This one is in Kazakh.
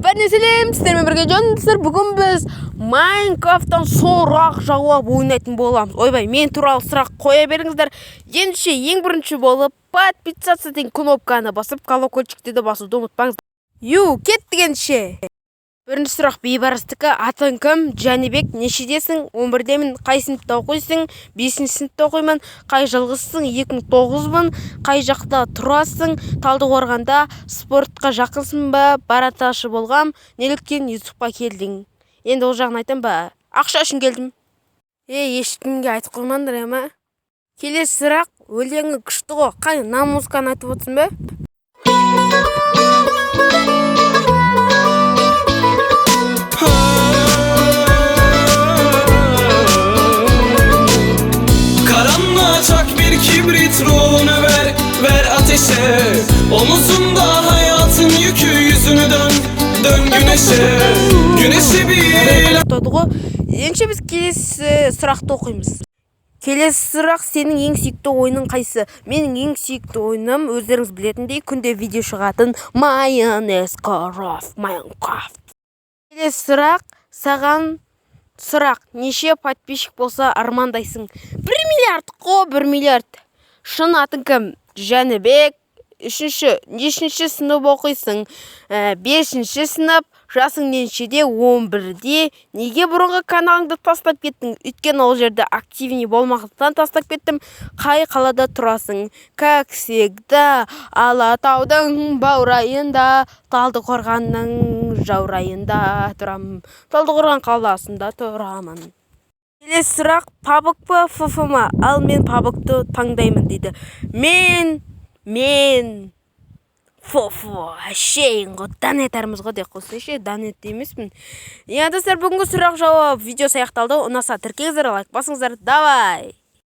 бәріне сәлем, сіздермен бірге жандысыздар. Бүгін біз Майнкрафттан сұрақ жауап ойнайтын боламыз. Ойбай, мен туралы сұрақ қоя беріңіздер. Ендеше ең бірінші болып подписаться деген кнопканы басып, колокольчикті де басуды ұмытпаңыздар. Кеттік ендеше. Бірінші сұрақ бейбарыстікі. Атың кім? Жәнібек. Нешедесің? 11-демін. Қай сыныпта оқисың? 5-ші сыныпта оқимын. Қай жылғысың? 2009-мын. Қай жақта тұрасың? Талдықорғанда. Спортқа жақынсың ба? Бараташы болғам. Неліктен Ютубқа келдің? Енді ол жағын айтам ба? Ақша үшін келдім. Ешкімге айтып қоймаңдар ма? Келесі сұрақ. Өлеңі күшті ғой. Қай музыканы айтып отырсың ба? Kibrit ruhunu ver ateşe. Omuzunda hayatın yükü, yüzünü dön güneşe bir Ендеше біз келесі сұрақты оқимыз. Келесі сұрақ: сенің ең сүйікті ойының қайсы? Менің ең сүйікті ойыным, өздеріңіз білетіндей, күнде видео шығатын Майнкрафт. Келесі сұрақ: саған сұрақ, неше подписчик болса армандайсың? 1 миллиард қо, 1 миллиард. Шын атың кім? Жәнібек. Нешінші сынып оқисың? 5-ші сынып. Жасың нешеде? 11-де. Неге бұрынғы каналыңды тастап кеттің? Өйткені ол жерде активный болмағандықтан тастап кеттім. Қай қалада тұрасың? Как всегда, Алатаудың баурайында, Талдықорғанның жаурайында тұрамын. Талдықорған қаласында тұрамын. Келесі сұрақ: пабг па, фф ма? Ал мен пабгты таңдаймын дейді. Мен фф, әшейін ғой, данетармыз ғой деп қойсайшы, данет емеспін. Достар, бүгінгі сұрақ жауап видеосы аяқталды. Ұнаса тіркеңіздер, лайк басыңыздар. Давай!